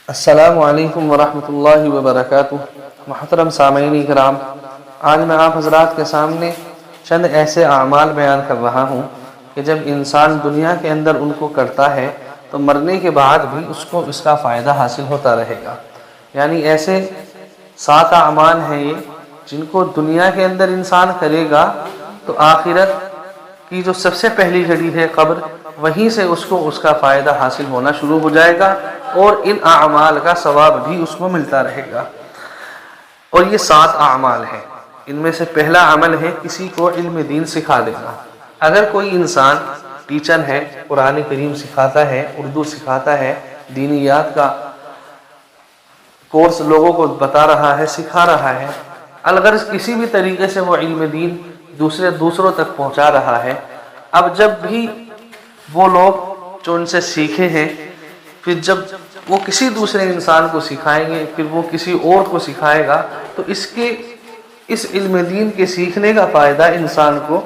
السلام علیکم ورحمۃ اللہ وبرکاتہ۔ محترم سامعین کرام، آج میں آپ حضرات کے سامنے چند ایسے اعمال بیان کر رہا ہوں کہ جب انسان دنیا کے اندر ان کو کرتا ہے تو مرنے کے بعد بھی اس کو اس کا فائدہ حاصل ہوتا رہے گا۔ یعنی ایسے 7 اعمال ہیں یہ جن کو دنیا کے اندر انسان کرے گا تو آخرت کی جو سب سے پہلی گھڑی ہے قبر، وہیں سے اس کو اس کا فائدہ حاصل ہونا شروع ہو جائے گا اور ان اعمال کا ثواب بھی اس کو ملتا رہے گا۔ اور یہ 7 اعمال ہیں۔ ان میں سے پہلا عمل ہے کسی کو علم دین سکھا دینا۔ اگر کوئی انسان ٹیچر ہے، قرآن کریم سکھاتا ہے، اردو سکھاتا ہے، دینیات کا کورس لوگوں کو بتا رہا ہے، سکھا رہا ہے، الغرض کسی بھی طریقے سے وہ علم دین دوسروں تک پہنچا رہا ہے، اب جب بھی وہ لوگ جو ان سے سیکھے ہیں، پھر جب وہ کسی دوسرے انسان کو سکھائیں گے، پھر وہ کسی اور کو سکھائے گا، تو اس علم دین کے سیکھنے کا فائدہ انسان کو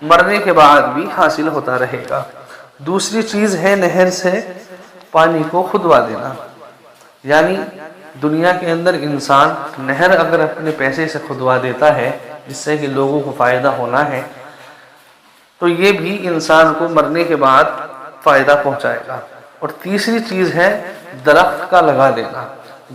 مرنے کے بعد بھی حاصل ہوتا رہے گا۔ دوسری چیز ہے نہر سے پانی کو کھدوا دینا۔ یعنی دنیا کے اندر انسان نہر اگر اپنے پیسے سے کھدوا دیتا ہے جس سے کہ لوگوں کو فائدہ ہونا ہے، تو یہ بھی انسان کو مرنے کے بعد فائدہ پہنچائے گا۔ اور تیسری چیز ہے درخت کا لگا دینا۔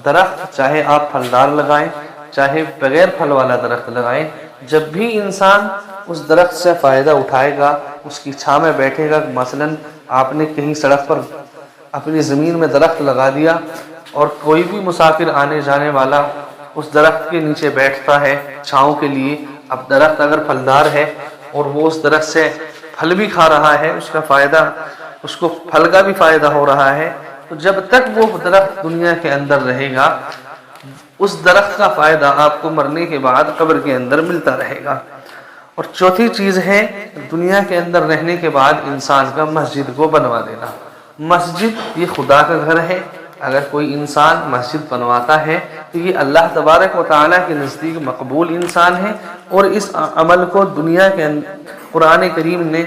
درخت چاہے آپ پھلدار لگائیں، چاہے بغیر پھل والا درخت لگائیں، جب بھی انسان اس درخت سے فائدہ اٹھائے گا، اس کی چھاں میں بیٹھے گا، مثلا آپ نے کہیں سڑک پر اپنی زمین میں درخت لگا دیا اور کوئی بھی مسافر آنے جانے والا اس درخت کے نیچے بیٹھتا ہے چھاؤں کے لیے، اب درخت اگر پھلدار ہے اور وہ اس درخت سے پھل بھی کھا رہا ہے، اس کا فائدہ، اس کو پھل کا بھی فائدہ ہو رہا ہے، تو جب تک وہ درخت دنیا کے اندر رہے گا، اس درخت کا فائدہ آپ کو مرنے کے بعد قبر کے اندر ملتا رہے گا۔ اور چوتھی چیز ہے دنیا کے اندر رہنے کے بعد انسان کا مسجد کو بنوا دینا۔ مسجد یہ خدا کا گھر ہے۔ اگر کوئی انسان مسجد بنواتا ہے تو یہ اللہ تبارک و تعالیٰ کے نزدیک مقبول انسان ہے، اور اس عمل کو دنیا کے اندر قرآن کریم نے،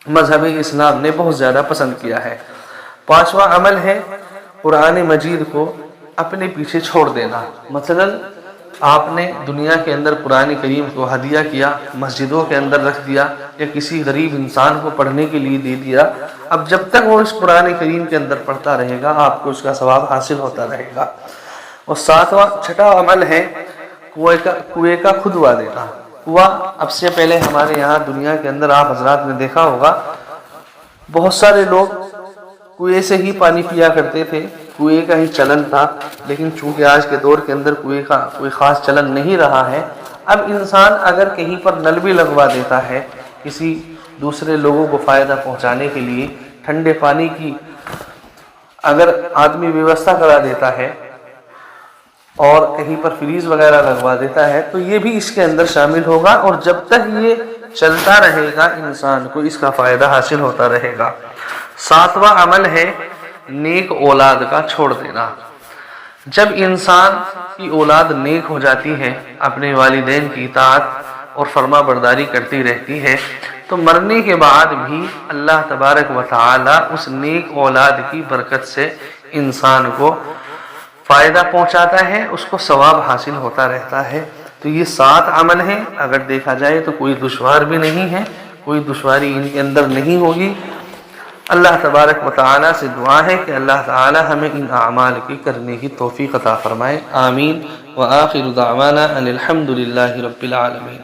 مذہب اسلام نے بہت زیادہ پسند کیا ہے۔ 5واں عمل ہے قرآن مجید کو اپنے پیچھے چھوڑ دینا۔ مثلا آپ نے دنیا کے اندر قرآن کریم کو ہدیہ کیا، مسجدوں کے اندر رکھ دیا یا کسی غریب انسان کو پڑھنے کے لیے دے دیا، اب جب تک وہ اس قرآن کریم کے اندر پڑھتا رہے گا آپ کو اس کا ثواب حاصل ہوتا رہے گا۔ اور 6واں عمل ہے کنویں کا کھدوا دینا۔ کنواں اب سے پہلے ہمارے یہاں دنیا کے اندر آپ حضرات نے دیکھا ہوگا بہت سارے لوگ کنویں سے ہی پانی پیا کرتے تھے، کنویں کا ہی چلن تھا، لیکن چونکہ آج کے دور کے اندر کنویں کا کوئی خاص چلن نہیں رہا ہے، اب انسان اگر کہیں پر نل بھی لگوا دیتا ہے کسی دوسرے لوگوں کو فائدہ پہنچانے کے لیے، ٹھنڈے پانی کی اگر آدمی ویوستھا کرا دیتا ہے اور کہیں پر فریز وغیرہ لگوا دیتا ہے تو یہ بھی اس کے اندر شامل ہوگا، اور جب تک یہ چلتا رہے گا انسان کو اس کا فائدہ حاصل ہوتا رہے گا۔ 7واں عمل ہے نیک اولاد کا چھوڑ دینا۔ جب انسان کی اولاد نیک ہو جاتی ہے، اپنے والدین کی اطاعت اور فرما برداری کرتی رہتی ہے، تو مرنے کے بعد بھی اللہ تبارک و تعالی اس نیک اولاد کی برکت سے انسان کو فائدہ پہنچاتا ہے، اس کو ثواب حاصل ہوتا رہتا ہے۔ تو یہ 7 عمل ہیں، اگر دیکھا جائے تو کوئی دشوار بھی نہیں ہے، کوئی دشواری ان کے اندر نہیں ہوگی۔ اللہ تبارک و تعالی سے دعا ہے کہ اللہ تعالی ہمیں ان اعمال کی کرنے کی توفیق عطا فرمائے۔ آمین۔ وآخر دعوانا ان الحمد للہ رب العالمین۔